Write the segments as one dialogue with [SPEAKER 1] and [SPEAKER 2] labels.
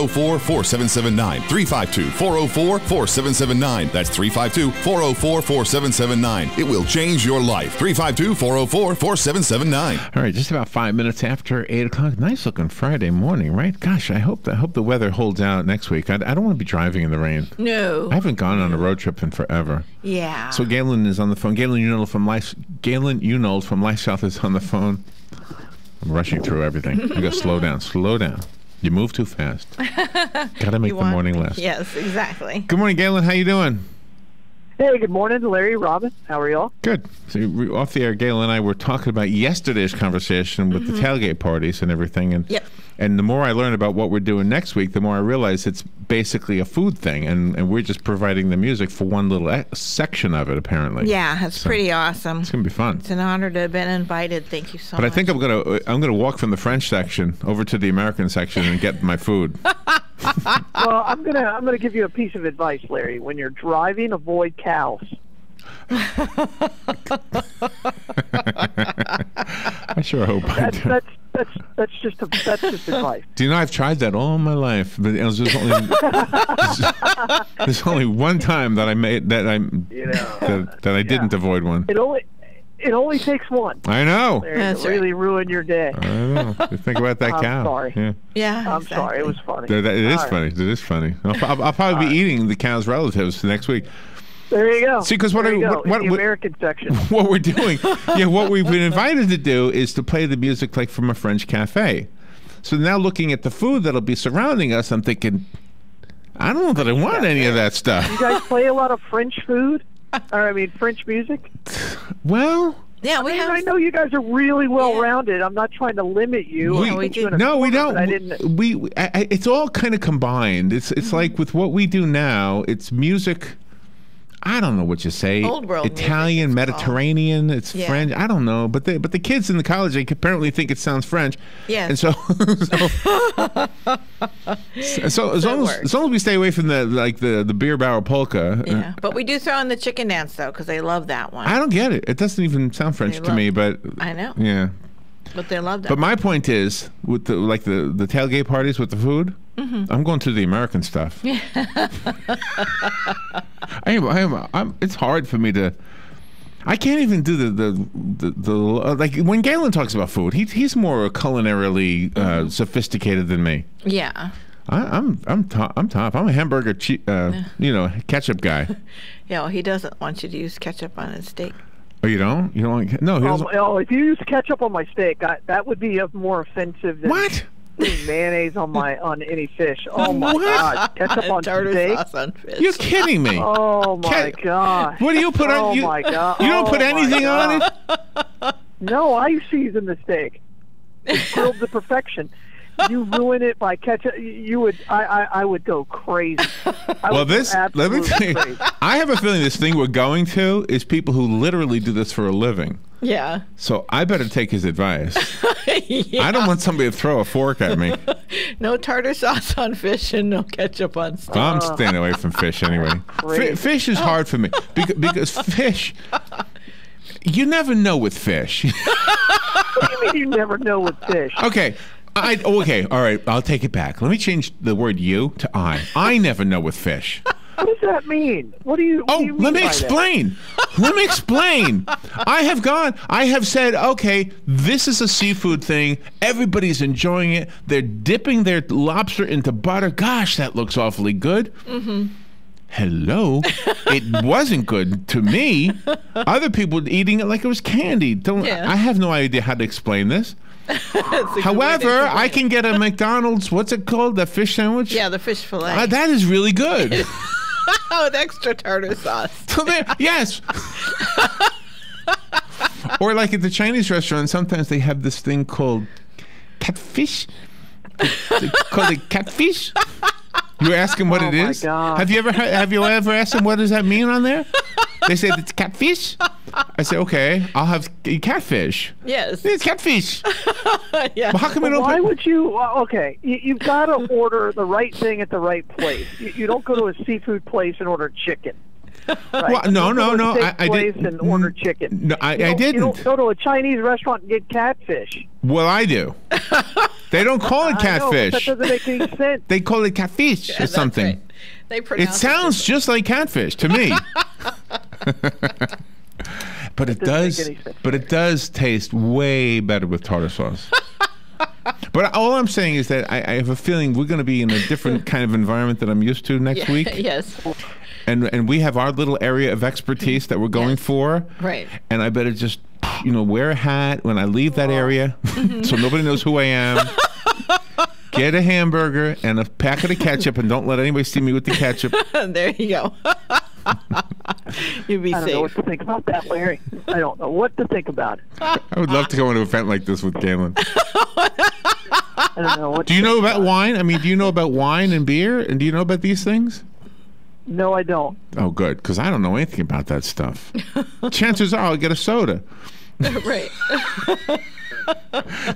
[SPEAKER 1] 352-404-4779. 352-404-4779. That's 352-404-4779. It will change your life. 352-404-4779.
[SPEAKER 2] All right, just about 5 minutes after 8 o'clock. Nice looking Friday morning, right? Gosh, I hope the weather holds out next week. I don't want to be driving in the rain.
[SPEAKER 3] No.
[SPEAKER 2] I haven't gone on a road trip in forever.
[SPEAKER 3] Yeah.
[SPEAKER 2] So Galen is on the phone. Galen Unold from LifeSouth is on the phone. I'm rushing through everything. You got to slow down. Slow down. You move too fast. Got to make the morning last.
[SPEAKER 3] Yes, exactly.
[SPEAKER 2] Good morning, Galen. How you doing?
[SPEAKER 4] Hey, good morning, Larry, Robin. How are y'all?
[SPEAKER 2] Good. So off the air, Galen and I were talking about yesterday's conversation with the tailgate parties and everything. And
[SPEAKER 3] Yep.
[SPEAKER 2] And the more I learn about what we're doing next week, the more I realize it's basically a food thing, and we're just providing the music for one little section of it, apparently.
[SPEAKER 3] Yeah, that's pretty awesome.
[SPEAKER 2] It's gonna be fun.
[SPEAKER 3] It's an honor to have been invited. Thank you so much.
[SPEAKER 2] But I think I'm gonna walk from the French section over to the American section and get my food.
[SPEAKER 4] Well, I'm gonna give you a piece of advice, Larry. When you're driving, avoid cows.
[SPEAKER 2] I sure hope I do.
[SPEAKER 4] That's just advice.
[SPEAKER 2] Do you know I've tried that all my life, but it was just only there's only one time that I didn't avoid one.
[SPEAKER 4] It only takes one.
[SPEAKER 2] I know.
[SPEAKER 4] It really ruined your day.
[SPEAKER 2] I know. You think about that cow.
[SPEAKER 4] I'm sorry.
[SPEAKER 3] Yeah,
[SPEAKER 4] I'm sorry. It was funny.
[SPEAKER 2] It is funny. It is funny. I'll probably be eating the cow's relatives next week.
[SPEAKER 4] There you go.
[SPEAKER 2] See, because what
[SPEAKER 4] the American section.
[SPEAKER 2] What we're doing, what we've been invited to do is to play the music like from a French cafe. So now looking at the food that'll be surrounding us, I'm thinking, I don't know that I want any of that stuff.
[SPEAKER 4] You guys play a lot of French food? French music?
[SPEAKER 2] Well...
[SPEAKER 3] Yeah,
[SPEAKER 4] I know you guys are really well-rounded. I'm not trying to limit you.
[SPEAKER 2] We don't. It's all kind of combined. It's like with what we do now, it's music... I don't know what you say.
[SPEAKER 3] Old world
[SPEAKER 2] Italian, Mediterranean. It's French. I don't know, but the kids in the college they apparently think it sounds French.
[SPEAKER 3] Yeah.
[SPEAKER 2] And so as long as we stay away from the beer barrel polka.
[SPEAKER 3] Yeah. But we do throw in the chicken dance though, because they love that one.
[SPEAKER 2] I don't get it. It doesn't even sound French to me, but
[SPEAKER 3] I know.
[SPEAKER 2] Yeah.
[SPEAKER 3] But they love that.
[SPEAKER 2] But my point is, with the tailgate parties with the food, I'm going to the American stuff. Yeah. It's hard for me to. I can't even do the like when Galen talks about food. He's more culinarily sophisticated than me.
[SPEAKER 3] Yeah.
[SPEAKER 2] I'm top. I'm a hamburger, ketchup guy.
[SPEAKER 3] Yeah, well, he doesn't want you to use ketchup on his steak.
[SPEAKER 2] Oh, you don't? You don't like? No. He doesn't.
[SPEAKER 4] If you use ketchup on my steak, that would be more offensive than
[SPEAKER 2] what?
[SPEAKER 4] Mayonnaise on any fish. Oh my God! Ketchup on steak?
[SPEAKER 3] Sauce on fish.
[SPEAKER 2] You're kidding me.
[SPEAKER 4] Oh my God!
[SPEAKER 2] What do you put on?
[SPEAKER 4] Oh my God!
[SPEAKER 2] You don't put anything on it?
[SPEAKER 4] No, I season the steak. It's grilled to perfection. You ruin it by ketchup. I would go crazy.
[SPEAKER 2] Let me tell you, I have a feeling this thing we're going to is people who literally do this for a living.
[SPEAKER 3] Yeah.
[SPEAKER 2] So I better take his advice. Yeah. I don't want somebody to throw a fork at me.
[SPEAKER 3] No tartar sauce on fish and no ketchup on steak.
[SPEAKER 2] I'm staying away from fish anyway. Fish is hard for me because fish. You never know with fish.
[SPEAKER 4] What do you mean you never know with fish?
[SPEAKER 2] Okay. Okay, all right, I'll take it back. Let me change the word you to I. I never know with fish.
[SPEAKER 4] What does that mean? What do you mean
[SPEAKER 2] let me explain. Let me explain. I have said, okay, this is a seafood thing. Everybody's enjoying it. They're dipping their lobster into butter. Gosh, that looks awfully good. Mm-hmm. Hello, it wasn't good to me. Other people eating it like it was candy. I have no idea how to explain this. However, I can get a McDonald's, what's it called? The fish sandwich?
[SPEAKER 3] Yeah, the fish fillet.
[SPEAKER 2] That is really good.
[SPEAKER 3] With extra tartar sauce.
[SPEAKER 2] Yes. Or like at the Chinese restaurant, sometimes they have this thing called catfish. They call it catfish. You ask them what it is.
[SPEAKER 4] God.
[SPEAKER 2] Have you ever asked them what does that mean on there? They say it's catfish. I say okay, I'll have catfish.
[SPEAKER 3] Yes,
[SPEAKER 2] it's catfish.
[SPEAKER 3] Yeah.
[SPEAKER 2] Well, how come
[SPEAKER 4] why would you? Okay, you've got to order the right thing at the right place. You don't go to a seafood place and order chicken. Right?
[SPEAKER 2] Well, no.
[SPEAKER 4] Don't go to a steak
[SPEAKER 2] I
[SPEAKER 4] place
[SPEAKER 2] didn't.
[SPEAKER 4] and order chicken.
[SPEAKER 2] No, I
[SPEAKER 4] You
[SPEAKER 2] didn't.
[SPEAKER 4] don't go to a Chinese restaurant and get catfish.
[SPEAKER 2] Well, I do. They don't call it
[SPEAKER 4] I know, but that
[SPEAKER 2] catfish.
[SPEAKER 4] doesn't make any sense.
[SPEAKER 2] They call it catfish or
[SPEAKER 3] That's
[SPEAKER 2] something.
[SPEAKER 3] right. They
[SPEAKER 2] It
[SPEAKER 3] pronounce
[SPEAKER 2] sounds just like catfish to me. But it
[SPEAKER 4] doesn't
[SPEAKER 2] does.
[SPEAKER 4] make any sense.
[SPEAKER 2] But it does taste way better with tartar sauce. But all I'm saying is that I have a feeling we're going to be in a different kind of environment that I'm used to next
[SPEAKER 3] Yeah,
[SPEAKER 2] week.
[SPEAKER 3] yes.
[SPEAKER 2] And we have our little area of expertise that we're going
[SPEAKER 3] Yes.
[SPEAKER 2] for.
[SPEAKER 3] Right.
[SPEAKER 2] And I better just, wear a hat when I leave that area so nobody knows who I am. Get a hamburger and a packet of ketchup and don't let anybody see me with the ketchup.
[SPEAKER 3] There you go. You'd be
[SPEAKER 4] I don't know what
[SPEAKER 3] safe.
[SPEAKER 4] to think about that, Larry. I don't know what to think about it.
[SPEAKER 2] I would love to go to an event like this with Galen.
[SPEAKER 4] I don't know what.
[SPEAKER 2] Do you know about wine? I mean, do you know about wine and beer? And do you know about these things?
[SPEAKER 4] No, I don't.
[SPEAKER 2] Oh, good, because I don't know anything about that stuff. Chances are I'll get a soda.
[SPEAKER 3] Right.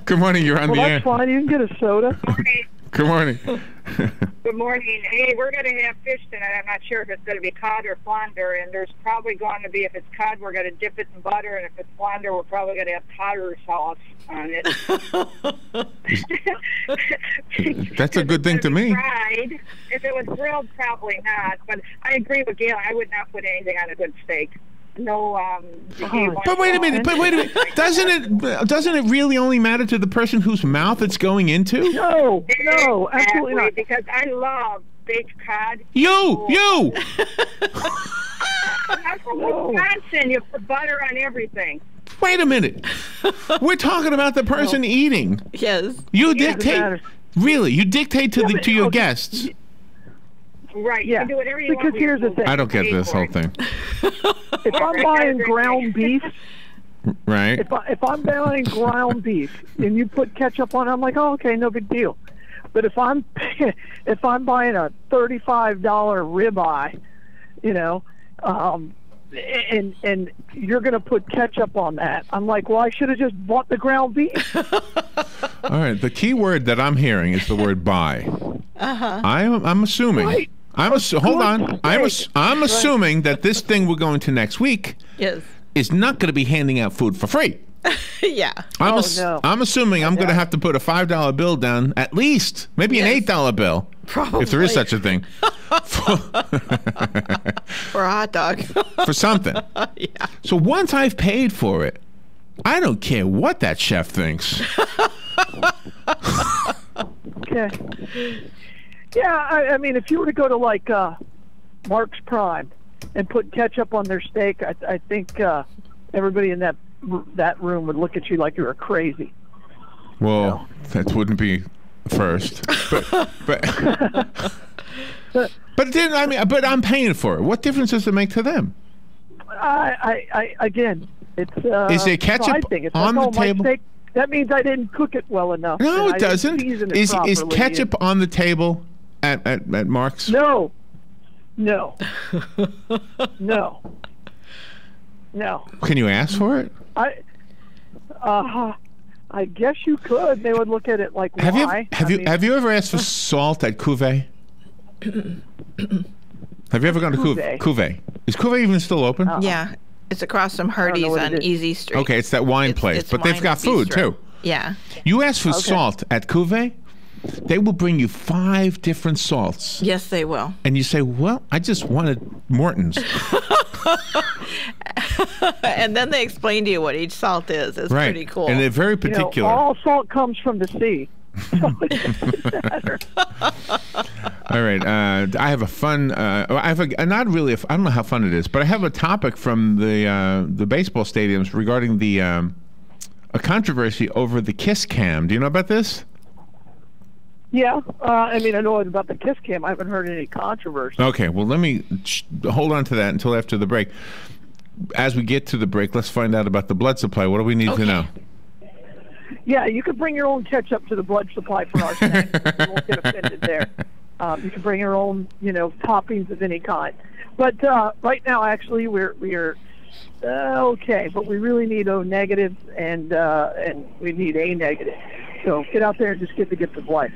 [SPEAKER 2] Good morning, you're on
[SPEAKER 4] Well,
[SPEAKER 2] the air.
[SPEAKER 4] that's fine. You can get a soda.
[SPEAKER 5] Morning.
[SPEAKER 2] Good morning.
[SPEAKER 5] Good morning. Hey, we're going to have fish tonight. I'm not sure if it's going to be cod or flounder, and there's probably going to be, if it's cod, we're going to dip it in butter, and if it's flounder, we're probably going to have tartar sauce on it.
[SPEAKER 2] That's a good thing to me.
[SPEAKER 5] Fried. If it was grilled, probably not. But I agree with Galen. I would not put anything on a good steak. No.
[SPEAKER 2] But wait a minute. Doesn't it really only matter to the person whose mouth it's going into?
[SPEAKER 4] No, absolutely not.
[SPEAKER 5] Because I love baked cod.
[SPEAKER 2] You.
[SPEAKER 5] I'm from Wisconsin. You put butter on everything.
[SPEAKER 2] Wait a minute. We're talking about the person eating.
[SPEAKER 3] Yes.
[SPEAKER 2] You
[SPEAKER 4] Doesn't
[SPEAKER 2] dictate.
[SPEAKER 4] matter.
[SPEAKER 2] Really, you dictate to
[SPEAKER 4] but-
[SPEAKER 2] to your
[SPEAKER 4] okay.
[SPEAKER 2] guests.
[SPEAKER 5] Right.
[SPEAKER 4] Yeah,
[SPEAKER 5] You can do whatever you
[SPEAKER 4] because
[SPEAKER 5] want.
[SPEAKER 4] here's the thing.
[SPEAKER 2] I don't get this whole thing.
[SPEAKER 4] If I'm buying ground beef,
[SPEAKER 2] Right.
[SPEAKER 4] if I'm buying ground beef and you put ketchup on it, I'm like, oh, okay, no big deal. But if I'm buying a $35 ribeye, and you're going to put ketchup on that, I'm like, well, I should have just bought the ground beef.
[SPEAKER 2] All right. The key word that I'm hearing is the word buy. I'm assuming.
[SPEAKER 4] Right.
[SPEAKER 2] Hold on. I'm assuming that this thing we're going to next week
[SPEAKER 3] Yes.
[SPEAKER 2] is not going to be handing out food for free.
[SPEAKER 3] Yeah.
[SPEAKER 4] no.
[SPEAKER 2] I'm assuming I'm going to have to put a $5 bill down, at least, maybe an
[SPEAKER 3] Yes.
[SPEAKER 2] $8 bill, if there is
[SPEAKER 3] Probably.
[SPEAKER 2] such a thing,
[SPEAKER 3] For a hot dog.
[SPEAKER 2] for something.
[SPEAKER 3] Yeah.
[SPEAKER 2] So once I've paid for it, I don't care what that chef thinks.
[SPEAKER 4] Okay. Yeah, I mean, if you were to go to like Mark's Prime and put ketchup on their steak, I think everybody in that room would look at you like you were crazy.
[SPEAKER 2] Well, that wouldn't be first, but then but I'm paying for it. What difference does it make to them?
[SPEAKER 4] I again, it's
[SPEAKER 2] Is there ketchup
[SPEAKER 4] pride thing. It's
[SPEAKER 2] on
[SPEAKER 4] like,
[SPEAKER 2] the
[SPEAKER 4] my
[SPEAKER 2] table?
[SPEAKER 4] steak, that means I didn't cook it well enough.
[SPEAKER 2] No,
[SPEAKER 4] and
[SPEAKER 2] it
[SPEAKER 4] I didn't
[SPEAKER 2] doesn't.
[SPEAKER 4] season it
[SPEAKER 2] Is
[SPEAKER 4] properly.
[SPEAKER 2] ketchup on the table at Mark's?
[SPEAKER 4] No. No.
[SPEAKER 2] Can you ask for it?
[SPEAKER 4] I guess you could. They would look at it like,
[SPEAKER 2] Have you
[SPEAKER 4] why?
[SPEAKER 2] have
[SPEAKER 4] I
[SPEAKER 2] you
[SPEAKER 4] mean,
[SPEAKER 2] have you ever asked for salt at Cuvée? Have you ever gone to
[SPEAKER 4] Cuvée?
[SPEAKER 2] Cuvée? Is Cuvée even still open?
[SPEAKER 3] Yeah. It's across from
[SPEAKER 4] know
[SPEAKER 3] Hardee's
[SPEAKER 4] what
[SPEAKER 3] on
[SPEAKER 4] it is.
[SPEAKER 3] Easy Street.
[SPEAKER 2] Okay, it's that wine place,
[SPEAKER 3] It's
[SPEAKER 2] but they've
[SPEAKER 3] wine
[SPEAKER 2] got food
[SPEAKER 3] bistro.
[SPEAKER 2] too.
[SPEAKER 3] Yeah.
[SPEAKER 2] You ask for salt at Cuvée, they will bring you 5 different salts.
[SPEAKER 3] Yes, they will.
[SPEAKER 2] And you say, well, I just wanted Morton's.
[SPEAKER 3] And then they explain to you what each salt is. It's
[SPEAKER 2] Right.
[SPEAKER 3] pretty cool.
[SPEAKER 2] And they're very
[SPEAKER 4] you know,
[SPEAKER 2] particular.
[SPEAKER 4] all salt comes from the sea. So it doesn't matter.
[SPEAKER 2] All right. I have a fun. I have a not really. I don't know how fun it is, but I have a topic from the baseball stadiums regarding a controversy over the kiss cam. Do you know about this?
[SPEAKER 4] Yeah, I mean, I know about the kiss cam. I haven't heard any controversy.
[SPEAKER 2] Okay. Well, let me hold on to that until after the break. As we get to the break, let's find out about the blood supply. What do we need to know?
[SPEAKER 4] Yeah, you can bring your own ketchup to the blood supply for our snacks. You won't get offended there. You can bring your own, toppings of any kind. But right now, actually, we're okay. But we really need O negatives and we need A negative. So get out there and just get the gift of life.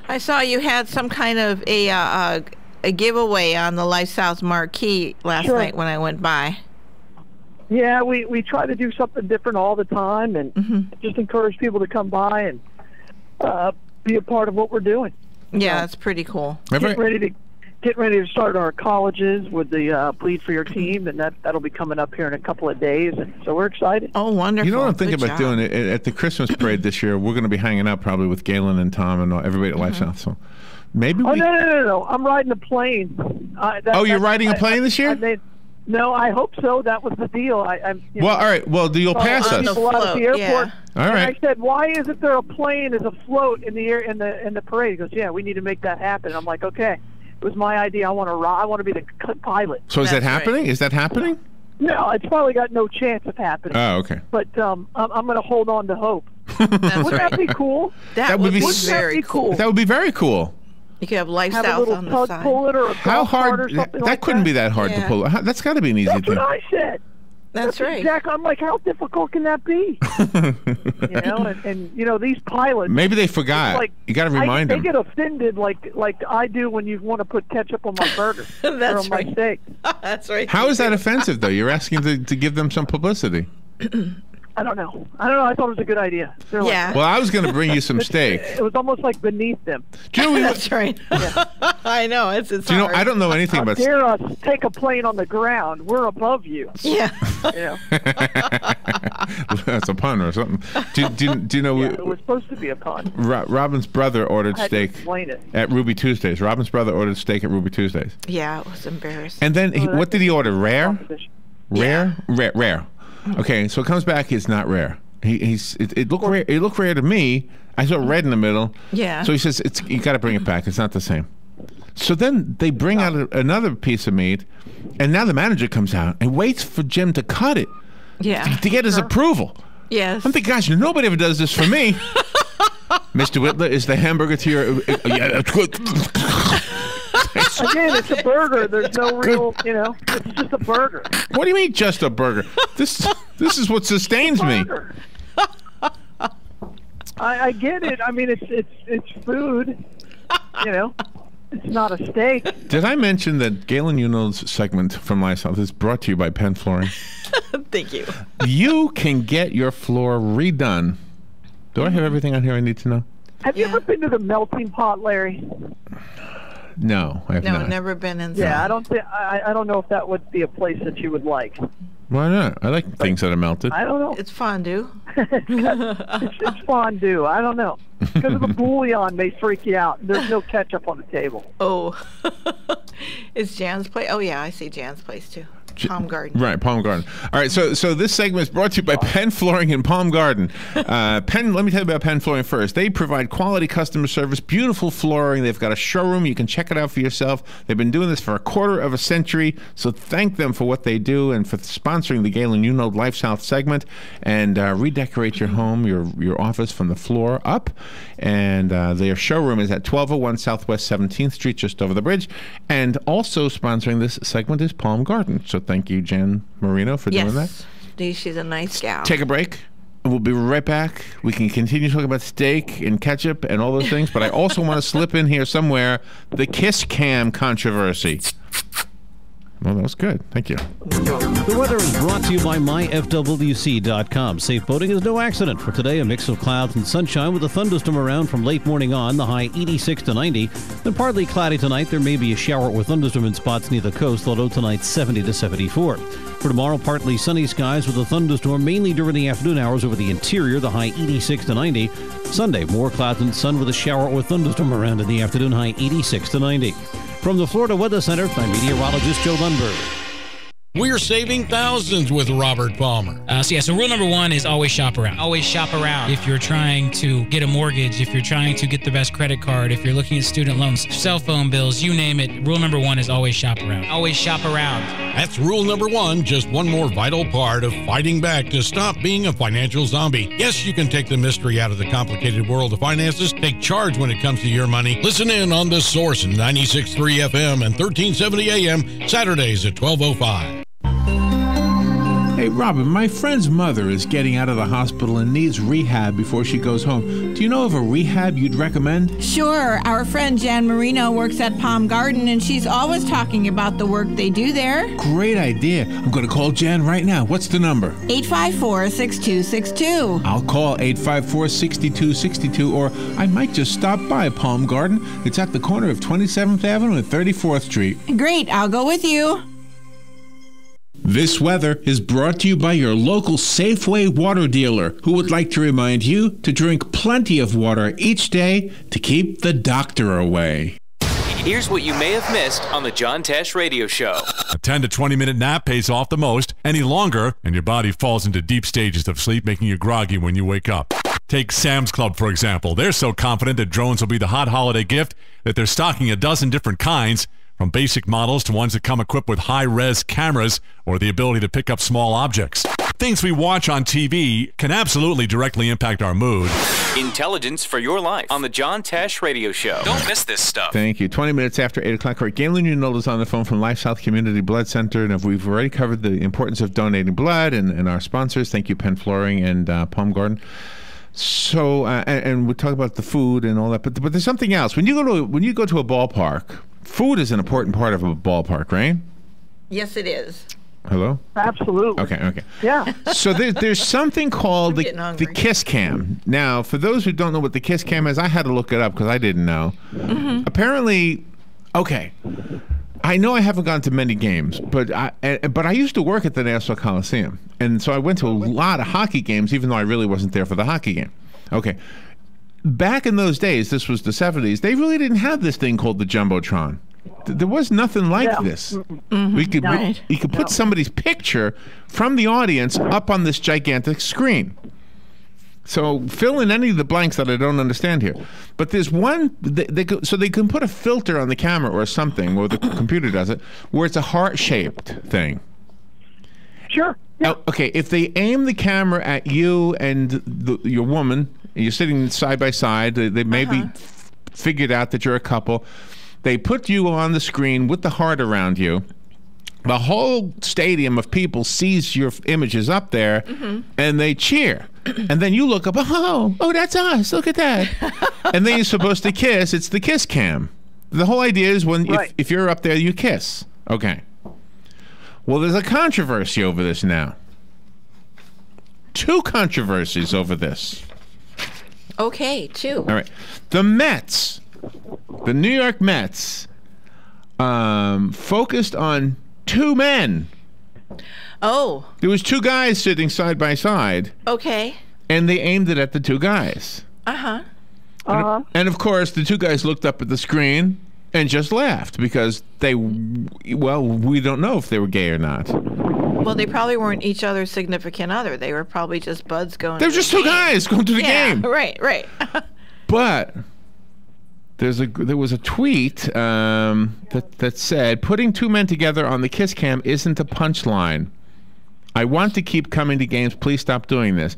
[SPEAKER 3] I saw you had some kind of a a giveaway on the LifeSouth marquee last
[SPEAKER 4] Sure.
[SPEAKER 3] night when I went by.
[SPEAKER 4] Yeah, we try to do something different all the time, and just encourage people to come by and be a part of what we're doing.
[SPEAKER 3] Yeah, that's pretty cool.
[SPEAKER 4] Get ready to start our colleges with the Bleed for Your Team, and that'll be coming up here in a couple of days. And so we're excited.
[SPEAKER 3] Oh, wonderful.
[SPEAKER 2] You know what I'm thinking
[SPEAKER 3] Good
[SPEAKER 2] about
[SPEAKER 3] job.
[SPEAKER 2] doing? At the Christmas parade this year, we're going to be hanging out probably with Galen and Tom and everybody at LifeSouth. So maybe
[SPEAKER 4] Oh,
[SPEAKER 2] we...
[SPEAKER 4] no. I'm riding a plane.
[SPEAKER 2] You're riding a plane this year?
[SPEAKER 4] No, I hope so. That was the deal.
[SPEAKER 2] Well, all right. Well, you'll pass
[SPEAKER 4] saw
[SPEAKER 2] us.
[SPEAKER 4] people out at the
[SPEAKER 3] Float,
[SPEAKER 4] airport.
[SPEAKER 3] yeah.
[SPEAKER 2] All
[SPEAKER 4] And
[SPEAKER 2] right.
[SPEAKER 4] I said, "Why isn't there a plane as a float in the air in the parade?" He goes, "Yeah, we need to make that happen." I'm like, "Okay." It was my idea. I want to be the pilot.
[SPEAKER 2] So is that
[SPEAKER 3] That's right.
[SPEAKER 2] happening? Is that happening?
[SPEAKER 4] No, it's probably got no chance of happening.
[SPEAKER 2] Oh, okay.
[SPEAKER 4] But I'm going to hold on to hope.
[SPEAKER 3] That's
[SPEAKER 4] Wouldn't
[SPEAKER 3] right.
[SPEAKER 4] that be cool?
[SPEAKER 3] That
[SPEAKER 2] would
[SPEAKER 3] would
[SPEAKER 2] be
[SPEAKER 3] be
[SPEAKER 2] s-
[SPEAKER 3] very cool.
[SPEAKER 2] That would be very cool.
[SPEAKER 3] You could have
[SPEAKER 4] Have a
[SPEAKER 3] LifeSouth
[SPEAKER 4] little
[SPEAKER 3] on the
[SPEAKER 4] tug
[SPEAKER 3] side.
[SPEAKER 4] pull it or a
[SPEAKER 2] How
[SPEAKER 4] golf cart or
[SPEAKER 2] hard?
[SPEAKER 4] something
[SPEAKER 2] That
[SPEAKER 4] like
[SPEAKER 2] couldn't be that hard to
[SPEAKER 3] Yeah.
[SPEAKER 2] pull. That's got to be an easy
[SPEAKER 4] That's
[SPEAKER 2] thing.
[SPEAKER 4] what I said.
[SPEAKER 3] That's right.
[SPEAKER 4] Exactly. I'm like, how difficult can that be? And these pilots.
[SPEAKER 2] Maybe they forgot.
[SPEAKER 4] Like,
[SPEAKER 2] You got to remind
[SPEAKER 4] they
[SPEAKER 2] them.
[SPEAKER 4] get offended like I do when you want to put ketchup on my burger or
[SPEAKER 3] That's
[SPEAKER 4] on my
[SPEAKER 3] right.
[SPEAKER 4] steak.
[SPEAKER 3] That's right.
[SPEAKER 2] How is that offensive, though? You're asking to give them some publicity.
[SPEAKER 4] I don't know. I thought it was a good idea. They're like,
[SPEAKER 3] Yeah.
[SPEAKER 2] Well, I was going to bring you some steak.
[SPEAKER 4] it was almost like beneath them.
[SPEAKER 2] Do you know,
[SPEAKER 3] That's right. I know. It's
[SPEAKER 2] do you know,
[SPEAKER 3] hard.
[SPEAKER 2] I don't know anything
[SPEAKER 4] How
[SPEAKER 2] about
[SPEAKER 4] dare us take a plane on the ground? We're above you.
[SPEAKER 3] Yeah.
[SPEAKER 4] You know?
[SPEAKER 2] That's a pun or something. Do you know
[SPEAKER 4] Yeah, it was supposed to be a pun.
[SPEAKER 2] Robin's brother ordered
[SPEAKER 4] I had to
[SPEAKER 2] steak
[SPEAKER 4] explain it.
[SPEAKER 2] at Ruby Tuesdays. Robin's brother ordered steak at Ruby Tuesdays.
[SPEAKER 3] Yeah, it was embarrassing.
[SPEAKER 2] And then, what did he order? Rare?
[SPEAKER 4] Competition.
[SPEAKER 2] Rare? Rare. Okay, so it comes back, it's not rare. It looked rare. It looked rare to me. I saw red in the middle.
[SPEAKER 3] Yeah.
[SPEAKER 2] So he says, you got to bring it back. It's not the same. So then they bring out another piece of meat, and now the manager comes out and waits for Jim to cut it
[SPEAKER 3] Yeah.
[SPEAKER 2] to get his approval.
[SPEAKER 3] Yes.
[SPEAKER 2] I'm thinking, gosh, nobody ever does this for me. Mr. Whitler, is the hamburger to your... yeah, that's good.
[SPEAKER 4] Again, it's a burger. There's no real, it's just a burger.
[SPEAKER 2] What do you mean, just a burger? This is what sustains me.
[SPEAKER 4] Burger. I get it. I mean, it's food. It's not a steak.
[SPEAKER 2] Did I mention that Galen Unold's segment from LifeSouth is brought to you by Penn Flooring?
[SPEAKER 3] Thank you.
[SPEAKER 2] You can get your floor redone. Do I have everything on here I need to know?
[SPEAKER 4] Have you ever been to the melting pot, Larry?
[SPEAKER 2] No, I have
[SPEAKER 3] No,
[SPEAKER 2] not.
[SPEAKER 3] never been inside.
[SPEAKER 4] Yeah, I don't know if that would be a place that you would like.
[SPEAKER 2] Why not? I like things that are melted.
[SPEAKER 4] I don't know.
[SPEAKER 3] It's fondue.
[SPEAKER 4] It's fondue. I don't know. Because of the bouillon may freak you out. There's no ketchup on the table.
[SPEAKER 3] Oh. Is Jan's place? Oh, yeah, I see Jan's place, too. Palm Garden.
[SPEAKER 2] Right, Palm Garden. All right, so this segment is brought to you by Penn Flooring in Palm Garden. Penn, let me tell you about Penn Flooring first. They provide quality customer service, beautiful flooring. They've got a showroom. You can check it out for yourself. They've been doing this for a quarter of a century, so thank them for what they do and for sponsoring the Galen Unold LifeSouth segment. And redecorate your home, your office from the floor up. And their showroom is at 1201 Southwest 17th Street, just over the bridge. And also sponsoring this segment is Palm Garden. So thank you, Jan Marino, for doing that.
[SPEAKER 3] Yes. She's a nice gal.
[SPEAKER 2] Take a break. And we'll be right back. We can continue talking about steak and ketchup and all those things, but I also want to slip in here somewhere the kiss cam controversy. Well, that was good. Thank you.
[SPEAKER 6] The weather is brought to you by myfwc.com. Safe boating is no accident. For today, a mix of clouds and sunshine with a thunderstorm around from late morning on, the high 86 to 90. Then partly cloudy tonight. There may be a shower or thunderstorm in spots near the coast, although tonight 70 to 74. For tomorrow, partly sunny skies with a thunderstorm mainly during the afternoon hours over the interior, the high 86 to 90. Sunday, more clouds and sun with a shower or thunderstorm around in the afternoon, high 86 to 90. From the Florida Weather Center, I'm meteorologist Joe Lundberg.
[SPEAKER 7] We're saving thousands with Robert Palmer.
[SPEAKER 8] So rule number one is always shop around. Always shop around. If you're trying to get a mortgage, if you're trying to get the best credit card, if you're looking at student loans, cell phone bills, you name it, rule number one is always shop around. Always shop around.
[SPEAKER 7] That's rule number one, just one more vital part of fighting back to stop being a financial zombie. Yes, you can take the mystery out of the complicated world of finances. Take charge when it comes to your money. Listen in on The Source, 96.3 FM and 1370 AM, Saturdays at 12:05.
[SPEAKER 2] Hey, Robin, my friend's mother is getting out of the hospital and needs rehab before she goes home. Do you know of a rehab you'd recommend?
[SPEAKER 9] Sure. Our friend Jan Marino works at Palm Garden, and she's always talking about the work they do there.
[SPEAKER 2] Great idea. I'm going to call Jan right now. What's the number?
[SPEAKER 9] 854-6262.
[SPEAKER 2] I'll call 854-6262, or I might just stop by Palm Garden. It's at the corner of 27th Avenue and 34th Street.
[SPEAKER 9] Great. I'll go with you.
[SPEAKER 2] This weather is brought to you by your local Safeway water dealer, who would like to remind you to drink plenty of water each day to keep the doctor away.
[SPEAKER 10] Here's what you may have missed on the John Tesh Radio Show.
[SPEAKER 11] A 10 to 20 minute nap pays off the most. Any longer, and your body falls into deep stages of sleep, making you groggy when you wake up. Take Sam's Club, for example. They're so confident that drones will be the hot holiday gift that they're stocking a dozen different kinds, from basic models to ones that come equipped with high-res cameras or the ability to pick up small objects. Things we watch on TV can absolutely directly impact our mood.
[SPEAKER 10] Intelligence for your life on the John Tesh Radio Show. Don't miss this stuff.
[SPEAKER 2] Thank you. 20 minutes after 8 o'clock. Right, Galen Unold is on the phone from LifeSouth Community Blood Center, and we've already covered the importance of donating blood and our sponsors. Thank you, Penn Flooring and Palm Garden. So, and we talk about the food and all that, but there's something else. When you go to a ballpark, food is an important part of a ballpark, right?
[SPEAKER 3] Yes, it is.
[SPEAKER 2] Hello?
[SPEAKER 4] Absolutely.
[SPEAKER 2] Okay.
[SPEAKER 4] Yeah.
[SPEAKER 2] So there's something called the Kiss Cam. Now, for those who don't know what the Kiss Cam is, I had to look it up because I didn't know. Mm-hmm. Apparently, okay, I know I haven't gone to many games, but I used to work at the Nassau Coliseum, and so I went to a lot of hockey games, even though I really wasn't there for the hockey game. Okay. Back in those days, this was the 70s, they really didn't have this thing called the Jumbotron. There was nothing like this.
[SPEAKER 3] Mm-hmm.
[SPEAKER 2] You could put somebody's picture from the audience up on this gigantic screen. So fill in any of the blanks that I don't understand here. But there's one, so they can put a filter on the camera or something, or the computer does it, where it's a heart-shaped thing.
[SPEAKER 4] Sure. Yeah.
[SPEAKER 2] Okay, if they aim the camera at you and your woman, you're sitting side by side, they maybe figured out that you're a couple. They put you on the screen with the heart around you. The whole stadium of people sees your images up there, and they cheer. And then you look up, oh, that's us. Look at that. And then you're supposed to kiss. It's the Kiss Cam. The whole idea is if you're up there, you kiss. Okay. Well, there's a controversy over this now. 2 controversies over this.
[SPEAKER 3] Okay, 2.
[SPEAKER 2] All right. The Mets, the New York Mets, focused on 2 men.
[SPEAKER 3] Oh.
[SPEAKER 2] There was 2 guys sitting side by side.
[SPEAKER 3] Okay.
[SPEAKER 2] And they aimed it at the 2 guys.
[SPEAKER 3] Uh-huh.
[SPEAKER 2] And of course, the 2 guys looked up at the screen and just laughed because we don't know if they were gay or not.
[SPEAKER 3] Well, they probably weren't each other's significant other. They were probably just buds going.
[SPEAKER 2] They were just 2 guys going to the game.
[SPEAKER 3] Right.
[SPEAKER 2] But there was a tweet that said, "Putting 2 men together on the Kiss Cam isn't a punchline. I want to keep coming to games. Please stop doing this."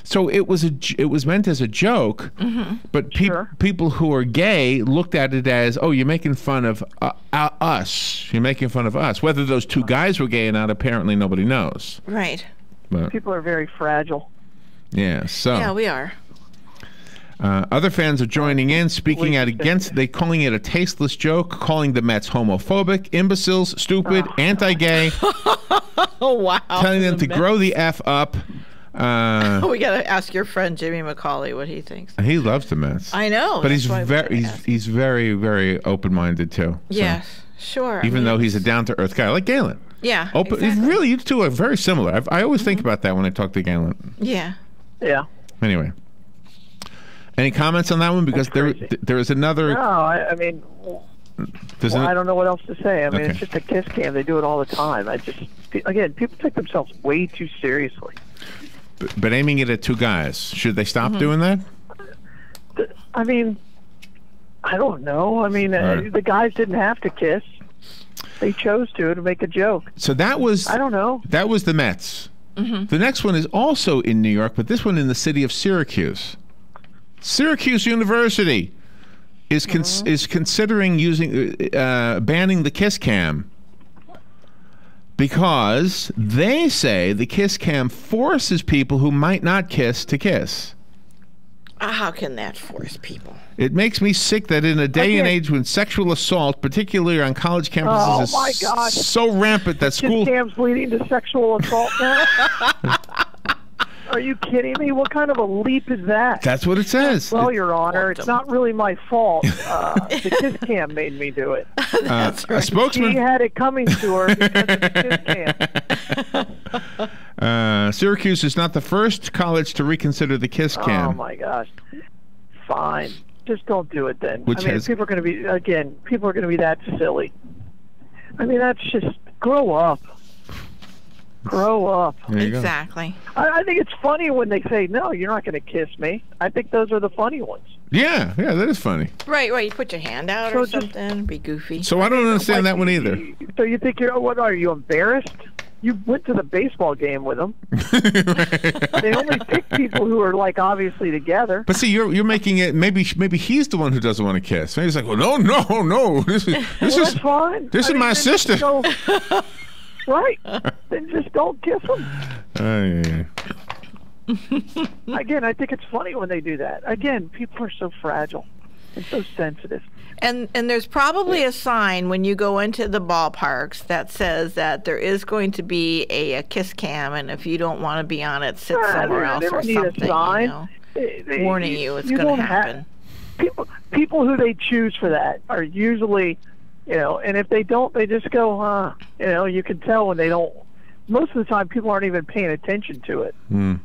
[SPEAKER 2] So it was meant as a joke, but people who are gay looked at it as, "Oh, you're making fun of us. You're making fun of us." Whether those 2 guys were gay or not, apparently nobody knows.
[SPEAKER 3] Right.
[SPEAKER 2] But,
[SPEAKER 4] people are very fragile.
[SPEAKER 2] Yeah. So.
[SPEAKER 3] Yeah, we are.
[SPEAKER 2] Other fans are joining in, speaking out against. They calling it a tasteless joke, calling the Mets homophobic, imbeciles, stupid, anti-gay.
[SPEAKER 3] Oh wow!
[SPEAKER 2] Telling them to grow the F up.
[SPEAKER 3] We gotta ask your friend Jimmy McCauley what he thinks.
[SPEAKER 2] He loves the Mets.
[SPEAKER 3] I know,
[SPEAKER 2] but he's very very open-minded too.
[SPEAKER 3] Yes, sure.
[SPEAKER 2] Even though he's a down-to-earth guy, like Galen.
[SPEAKER 3] Yeah.
[SPEAKER 2] Exactly. Really, you two are very similar. I always think about that when I talk to Galen.
[SPEAKER 3] Yeah.
[SPEAKER 4] Yeah.
[SPEAKER 2] Anyway. Any comments on that one? Because there is another.
[SPEAKER 4] No, I mean, I don't know what else to say. I mean, it's just a Kiss Cam. They do it all the time. Again, people take themselves way too seriously.
[SPEAKER 2] But aiming it at 2 guys, should they stop doing that?
[SPEAKER 4] I mean, I don't know. I mean, the guys didn't have to kiss. They chose to make a joke.
[SPEAKER 2] So that was.
[SPEAKER 4] I don't know.
[SPEAKER 2] That was the Mets. The next one is also in New York, but this one in the city of Syracuse. Syracuse University is considering using banning the Kiss Cam Because they say the kiss cam forces people who might not kiss to kiss.
[SPEAKER 3] How can that force people?
[SPEAKER 2] It makes me sick that in a day and age when sexual assault, particularly on college campuses, is so rampant that school...
[SPEAKER 4] Kiss cams leading to sexual assault now? Are you kidding me? What kind of a leap is that?
[SPEAKER 2] That's what it says.
[SPEAKER 4] Well, Your Honor, it's not really my fault. The kiss cam made me do it.
[SPEAKER 3] That's right.
[SPEAKER 2] A spokesman...
[SPEAKER 4] She had it coming to her because of the kiss cam.
[SPEAKER 2] Syracuse is not the first college to reconsider the kiss cam.
[SPEAKER 4] Oh, my gosh. Fine. Just don't do it then.
[SPEAKER 2] Which
[SPEAKER 4] people are going to be, again, people are going to be that silly. I mean, that's just, grow up. Grow up.
[SPEAKER 3] Exactly.
[SPEAKER 4] I think it's funny when they say, no, you're not going to kiss me. I think those are the funny ones.
[SPEAKER 2] Yeah, that is funny.
[SPEAKER 3] Right. You put your hand out or something, be goofy.
[SPEAKER 2] So I don't understand that one either.
[SPEAKER 4] So you think what are you, embarrassed? You went to the baseball game with them. They only pick people who are like obviously together.
[SPEAKER 2] But see, you're making it. Maybe he's the one who doesn't want to kiss. Maybe he's like, well, no. This is
[SPEAKER 4] fine.
[SPEAKER 2] This is my sister.
[SPEAKER 4] Right. Then just don't kiss them. Again, I think it's funny when they do that. Again, people are so fragile and so sensitive.
[SPEAKER 3] And there's probably a sign when you go into the ballparks that says that there is going to be a kiss cam, and if you don't want to be on it, sit somewhere else or something.
[SPEAKER 4] Need a sign.
[SPEAKER 3] Warning you it's going to happen.
[SPEAKER 4] People who they choose for that are usually, and if they don't, they just go, you can tell when they don't. Most of the time, people aren't even paying attention to it. And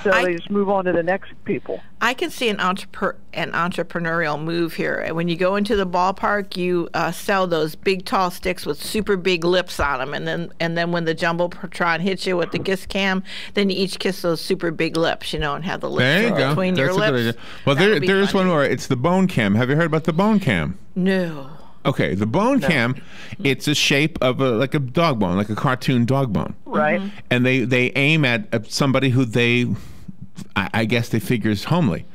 [SPEAKER 4] so they just move on to the next people.
[SPEAKER 3] I can see an entrepreneurial move here. When you go into the ballpark, you sell those big, tall sticks with super big lips on them, and then when the Jumbotron hits you with the kiss cam, then you each kiss those super big lips, and have the lips between your lips.
[SPEAKER 2] Well, there is one more. It's the bone cam. Have you heard about the bone cam?
[SPEAKER 3] No.
[SPEAKER 2] Okay, the bone cam, it's a shape of like a dog bone, like a cartoon dog bone.
[SPEAKER 4] Right.
[SPEAKER 2] And they aim at somebody who I guess they figure is homely.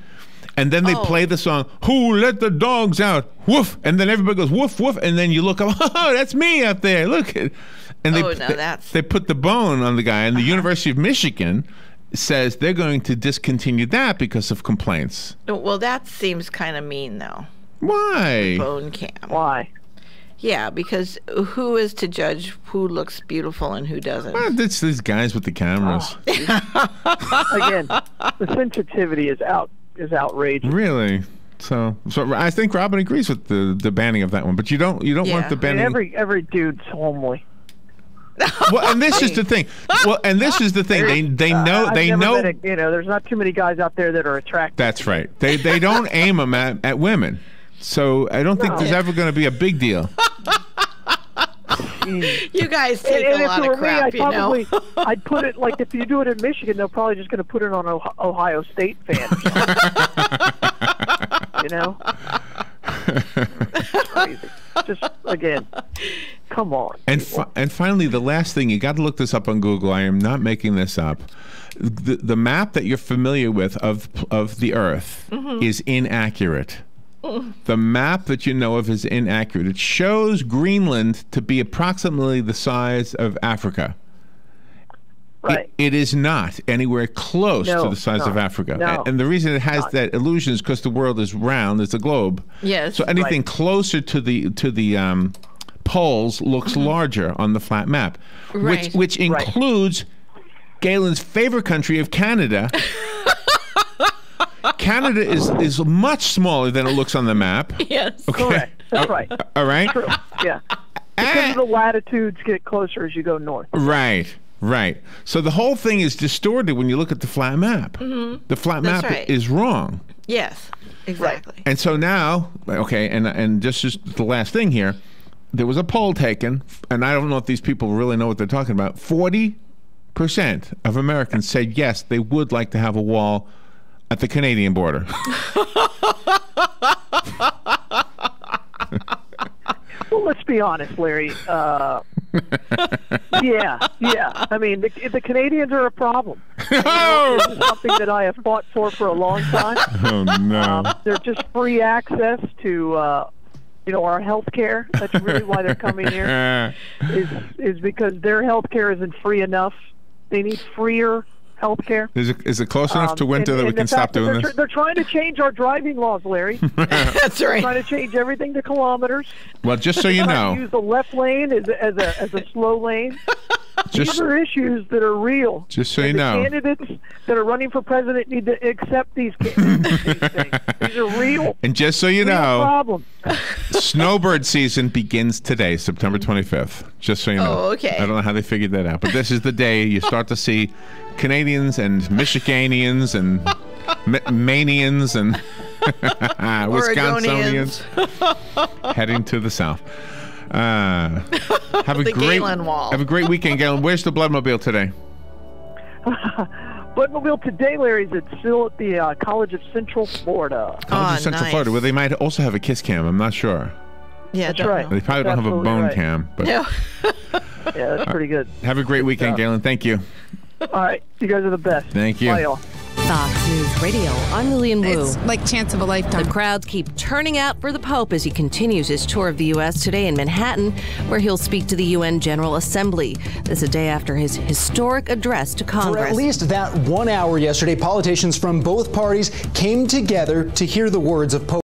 [SPEAKER 2] And then they play the song, "Who let the dogs out? Woof!" And then everybody goes, "Woof, woof!" And then you look up, "Oh, that's me up there. Look." And they put the bone on the guy. And the University of Michigan says they're going to discontinue that because of complaints.
[SPEAKER 3] Well, that seems kind of mean, though.
[SPEAKER 2] Why?
[SPEAKER 3] Bone cam.
[SPEAKER 4] Why?
[SPEAKER 3] Yeah, because who is to judge who looks beautiful and who doesn't?
[SPEAKER 2] Well, it's these guys with the cameras.
[SPEAKER 4] Again, the sensitivity is outrageous.
[SPEAKER 2] Really? So I think Robin agrees with the banning of that one, but you don't want the banning.
[SPEAKER 4] I mean, every dude's homely.
[SPEAKER 2] Well, and this is the thing. They know.
[SPEAKER 4] There's not too many guys out there that are attractive.
[SPEAKER 2] That's right. They don't aim them at women. So I don't think there's ever going to be a big deal.
[SPEAKER 3] You guys take a lot of crap,
[SPEAKER 4] I'd put it, like, if you do it in Michigan, they're probably just going to put it on Ohio State fans. Crazy. Just, again, come on.
[SPEAKER 2] And finally, the last thing, you got to look this up on Google. I am not making this up. The map that you're familiar with of the Earth is inaccurate. The map that you know of is inaccurate. It shows Greenland to be approximately the size of Africa.
[SPEAKER 4] Right.
[SPEAKER 2] It is not anywhere close to the size of Africa.
[SPEAKER 4] No,
[SPEAKER 2] and the reason it has that illusion is because the world is round, it's a globe.
[SPEAKER 3] Yes.
[SPEAKER 2] So anything closer to the poles looks larger on the flat map, which includes Galen's favorite country of Canada. Canada is much smaller than it looks on the map.
[SPEAKER 3] Yes.
[SPEAKER 2] Okay.
[SPEAKER 4] Correct. That's right.
[SPEAKER 2] All right.
[SPEAKER 4] True. Yeah. Because the latitudes get closer as you go north.
[SPEAKER 2] Right. So the whole thing is distorted when you look at the flat map. The flat map is wrong.
[SPEAKER 3] Yes, exactly.
[SPEAKER 2] And so now, and just the last thing here, there was a poll taken, and I don't know if these people really know what they're talking about. 40% of Americans said yes, they would like to have a wall at the Canadian border.
[SPEAKER 4] Well, let's be honest, Larry. Yeah. I mean, the Canadians are a problem. It's something that I have fought for a long time.
[SPEAKER 2] Oh, no.
[SPEAKER 4] They're just free access to our health care. That's really why they're coming here, is because their health care isn't free enough. They need freer health care.
[SPEAKER 2] Is it close enough to winter that we can stop doing this?
[SPEAKER 4] They're trying to change our driving laws, Larry.
[SPEAKER 3] That's right.
[SPEAKER 4] They're trying to change everything to kilometers.
[SPEAKER 2] Well, just so you know.
[SPEAKER 4] Use the left lane as a slow lane. These are issues that are real.
[SPEAKER 2] Just so you know.
[SPEAKER 4] The candidates that are running for president need to accept these things. These are real.
[SPEAKER 2] And just so you know,
[SPEAKER 4] problem.
[SPEAKER 2] snowbird season begins today, September 25th. Just so you know.
[SPEAKER 3] Oh, okay.
[SPEAKER 2] I don't know how they figured that out, but this is the day you start to see Canadians and Michiganians and Manians and Wisconsinians heading to the south. Have a
[SPEAKER 3] The
[SPEAKER 2] great
[SPEAKER 3] Galen Wall.
[SPEAKER 2] Have a great weekend, Galen. Where's the Bloodmobile today?
[SPEAKER 4] Bloodmobile today, Larry, is still at the College of Central Florida.
[SPEAKER 2] College of Central
[SPEAKER 3] nice.
[SPEAKER 2] Florida, where they might also have a kiss cam. I'm not sure.
[SPEAKER 3] Yeah,
[SPEAKER 4] That's right.
[SPEAKER 2] They probably don't have a
[SPEAKER 4] Absolutely
[SPEAKER 2] bone
[SPEAKER 4] right.
[SPEAKER 2] cam. But
[SPEAKER 3] No.
[SPEAKER 4] Yeah, that's pretty good.
[SPEAKER 2] have a great weekend, Galen. Thank you.
[SPEAKER 4] All right, you guys are the best.
[SPEAKER 2] Thank you.
[SPEAKER 4] Bye, y'all.
[SPEAKER 12] Fox News Radio, I'm Lillian Wu.
[SPEAKER 13] It's like chance of a lifetime.
[SPEAKER 12] The crowds keep turning out for the Pope as he continues his tour of the U.S. today in Manhattan, where he'll speak to the UN General Assembly. This is a day after his historic address to Congress.
[SPEAKER 14] For at least that 1 hour yesterday, politicians from both parties came together to hear the words of Pope